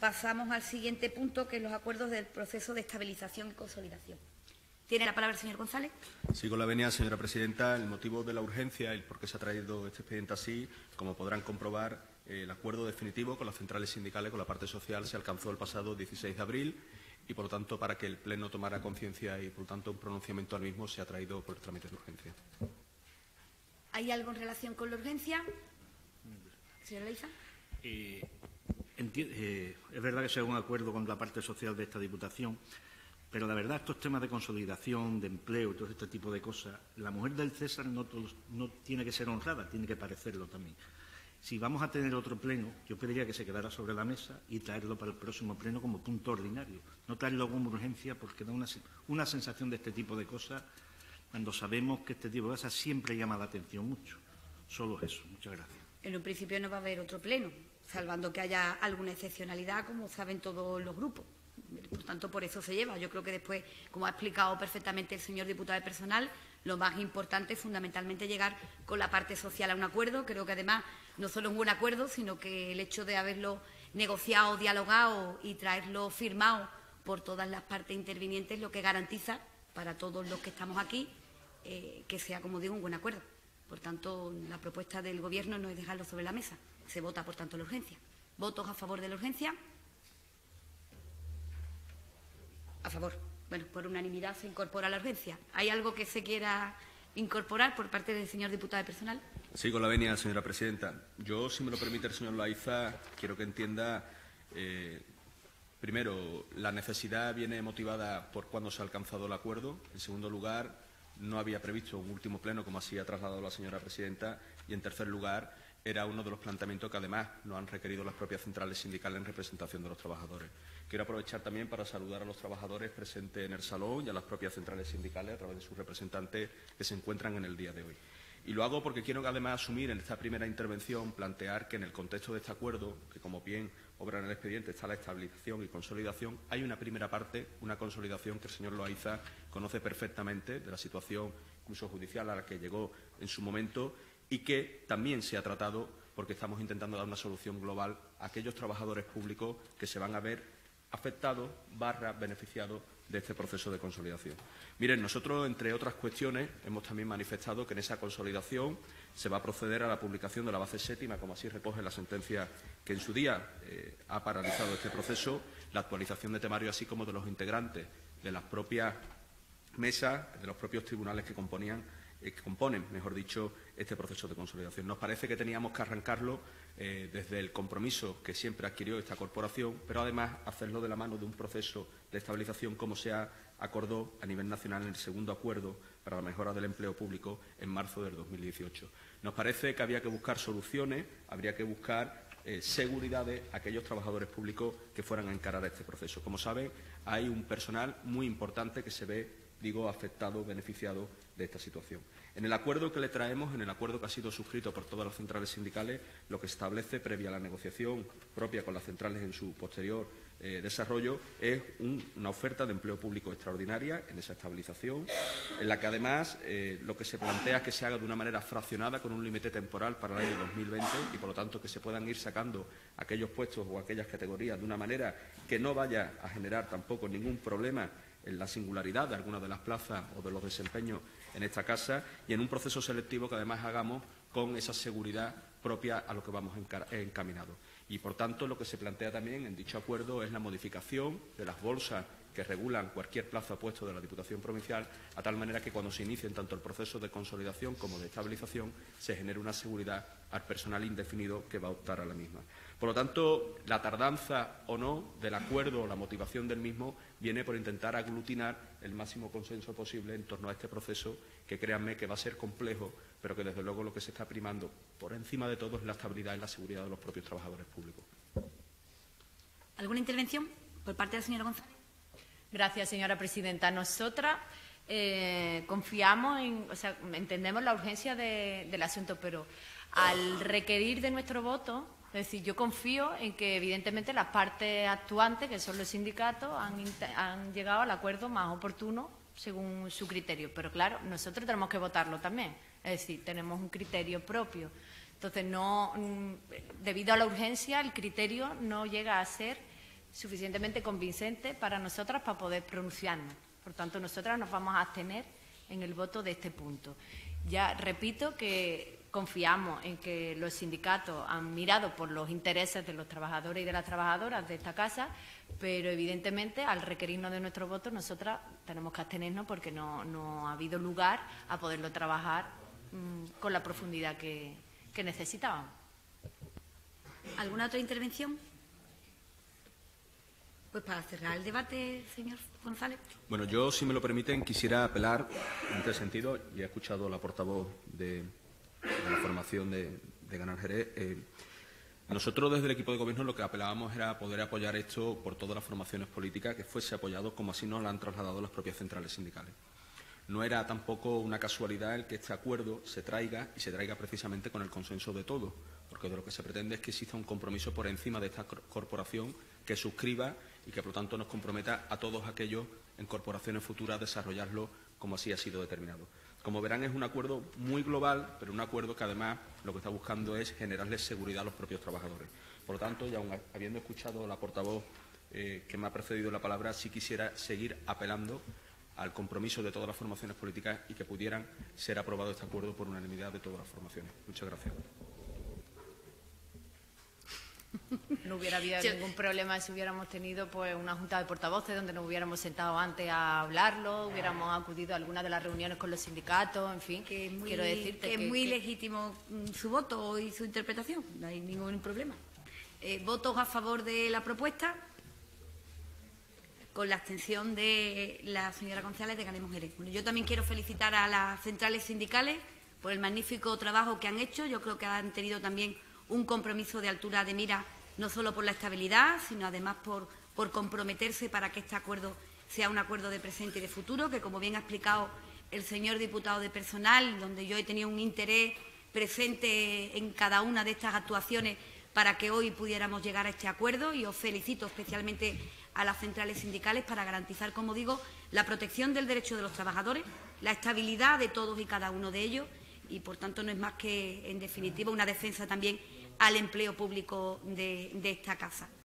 pasamos al siguiente punto, que es los acuerdos del proceso de estabilización y consolidación. ¿Tiene la palabra el señor González? Sí, con la venia, señora presidenta. El motivo de la urgencia y el por qué se ha traído este expediente así, como podrán comprobar, el acuerdo definitivo con las centrales sindicales, con la parte social, se alcanzó el pasado 16 de abril y, por lo tanto, para que el Pleno tomara conciencia y, por lo tanto, un pronunciamiento al mismo, se ha traído por el trámite de urgencia. ¿Hay algo en relación con la urgencia? Señora Leiza. Es verdad que sea un acuerdo con la parte social de esta Diputación, pero la verdad, estos temas de consolidación, de empleo y todo este tipo de cosas, la mujer del César no tiene que ser honrada, tiene que parecerlo también. Si vamos a tener otro pleno, yo pediría que se quedara sobre la mesa y traerlo para el próximo pleno como punto ordinario, no traerlo como urgencia, porque da una sensación de este tipo de cosas cuando sabemos que este tipo de cosas siempre llama la atención mucho. Solo eso. Muchas gracias. En un principio no va a haber otro pleno, salvando que haya alguna excepcionalidad, como saben todos los grupos. Por tanto, por eso se lleva. Yo creo que después, como ha explicado perfectamente el señor diputado de Personal, lo más importante es fundamentalmente llegar con la parte social a un acuerdo. Creo que además no solo es un buen acuerdo, sino que el hecho de haberlo negociado, dialogado y traerlo firmado por todas las partes intervinientes lo que garantiza para todos los que estamos aquí que sea, como digo, un buen acuerdo. Por tanto, la propuesta del Gobierno no es dejarlo sobre la mesa. Se vota, por tanto, la urgencia. ¿Votos a favor de la urgencia? A favor. Bueno, por unanimidad se incorpora la urgencia. ¿Hay algo que se quiera incorporar por parte del señor diputado de Personal? Sí, con la venia, señora presidenta. Yo, si me lo permite el señor Loaiza, quiero que entienda, primero, la necesidad viene motivada por cuándo se ha alcanzado el acuerdo. En segundo lugar, no había previsto un último pleno, como así ha trasladado la señora presidenta. Y, en tercer lugar, era uno de los planteamientos que, además, nos han requerido las propias centrales sindicales en representación de los trabajadores. Quiero aprovechar también para saludar a los trabajadores presentes en el salón y a las propias centrales sindicales a través de sus representantes que se encuentran en el día de hoy. Y lo hago porque quiero además asumir en esta primera intervención, plantear que en el contexto de este acuerdo, que como bien obra en el expediente está la estabilización y consolidación, hay una primera parte, una consolidación que el señor Loaiza conoce perfectamente de la situación incluso judicial a la que llegó en su momento y que también se ha tratado porque estamos intentando dar una solución global a aquellos trabajadores públicos que se van a ver afectados / beneficiados de este proceso de consolidación. Miren, nosotros, entre otras cuestiones, hemos también manifestado que en esa consolidación se va a proceder a la publicación de la base séptima, como así recoge la sentencia que en su día ha paralizado este proceso, la actualización de temario, así como de los integrantes de las propias mesas, de los propios tribunales que componen, mejor dicho, este proceso de consolidación. Nos parece que teníamos que arrancarlo desde el compromiso que siempre adquirió esta corporación, pero además hacerlo de la mano de un proceso de estabilización como se acordó a nivel nacional en el segundo acuerdo para la mejora del empleo público en marzo del 2018. Nos parece que había que buscar soluciones, habría que buscar seguridades a aquellos trabajadores públicos que fueran a encarar este proceso. Como saben, hay un personal muy importante que se ve, afectado, beneficiado de esta situación. En el acuerdo que le traemos, en el acuerdo que ha sido suscrito por todas las centrales sindicales, lo que establece, previa a la negociación propia con las centrales en su posterior desarrollo, es una oferta de empleo público extraordinaria en esa estabilización, en la que además lo que se plantea es que se haga de una manera fraccionada con un límite temporal para el año 2020 y, por lo tanto, que se puedan ir sacando aquellos puestos o aquellas categorías de una manera que no vaya a generar tampoco ningún problema en la singularidad de algunas de las plazas o de los desempeños en esta casa y en un proceso selectivo que además hagamos con esa seguridad propia a lo que vamos encaminados. Y, por tanto, lo que se plantea también en dicho acuerdo es la modificación de las bolsas que regulan cualquier plazo o puesto de la Diputación Provincial, a tal manera que cuando se inicien tanto el proceso de consolidación como de estabilización se genere una seguridad al personal indefinido que va a optar a la misma. Por lo tanto, la tardanza o no del acuerdo o la motivación del mismo viene por intentar aglutinar el máximo consenso posible en torno a este proceso que, créanme, que va a ser complejo, pero que desde luego lo que se está primando por encima de todo es la estabilidad y la seguridad de los propios trabajadores públicos. ¿Alguna intervención por parte de la señora González? Gracias, señora presidenta. Nosotras confiamos entendemos la urgencia del asunto, pero al requerir de nuestro voto, es decir, yo confío en que evidentemente las partes actuantes, que son los sindicatos, han llegado al acuerdo más oportuno según su criterio. Pero claro, nosotros tenemos que votarlo también, es decir, tenemos un criterio propio. Entonces, debido a la urgencia, el criterio no llega a ser suficientemente convincente para nosotras para poder pronunciarnos. Por tanto, nosotras nos vamos a abstener en el voto de este punto. Ya repito que confiamos en que los sindicatos han mirado por los intereses de los trabajadores y de las trabajadoras de esta casa, pero evidentemente al requerirnos de nuestro voto nosotras tenemos que abstenernos porque no ha habido lugar a poderlo trabajar con la profundidad que necesitábamos. ¿Alguna otra intervención? Pues para cerrar el debate, señor González. Bueno, yo, si me lo permiten, quisiera apelar en este sentido. Ya he escuchado a la portavoz de la formación de Ganar Jerez. Nosotros, desde el equipo de Gobierno, lo que apelábamos era poder apoyar esto por todas las formaciones políticas, que fuese apoyado como así nos lo han trasladado las propias centrales sindicales. No era tampoco una casualidad el que este acuerdo se traiga y se traiga precisamente con el consenso de todos, porque de lo que se pretende es que exista un compromiso por encima de esta corporación que suscriba y que, por lo tanto, nos comprometa a todos aquellos en corporaciones futuras a desarrollarlo como así ha sido determinado. Como verán, es un acuerdo muy global, pero un acuerdo que, además, lo que está buscando es generarles seguridad a los propios trabajadores. Por lo tanto, y aun habiendo escuchado a la portavoz que me ha precedido la palabra, sí quisiera seguir apelando al compromiso de todas las formaciones políticas y que pudieran ser aprobado este acuerdo por unanimidad de todas las formaciones. Muchas gracias. No hubiera habido ningún problema si hubiéramos tenido pues una junta de portavoces donde nos hubiéramos sentado antes a hablarlo, hubiéramos acudido a alguna de las reuniones con los sindicatos, en fin. Quiero decirte que es muy legítimo su voto y su interpretación, no hay ningún problema. ¿Votos a favor de la propuesta? Con la abstención de la señora González de Ganemos Jerez. Bueno, yo también quiero felicitar a las centrales sindicales por el magnífico trabajo que han hecho. Yo creo que han tenido también un compromiso de altura de mira, no solo por la estabilidad, sino además por comprometerse para que este acuerdo sea un acuerdo de presente y de futuro, que, como bien ha explicado el señor diputado de Personal, donde yo he tenido un interés presente en cada una de estas actuaciones para que hoy pudiéramos llegar a este acuerdo, y os felicito especialmente a las centrales sindicales para garantizar, como digo, la protección del derecho de los trabajadores, la estabilidad de todos y cada uno de ellos y, por tanto, no es más que, en definitiva, una defensa también al empleo público de esta casa.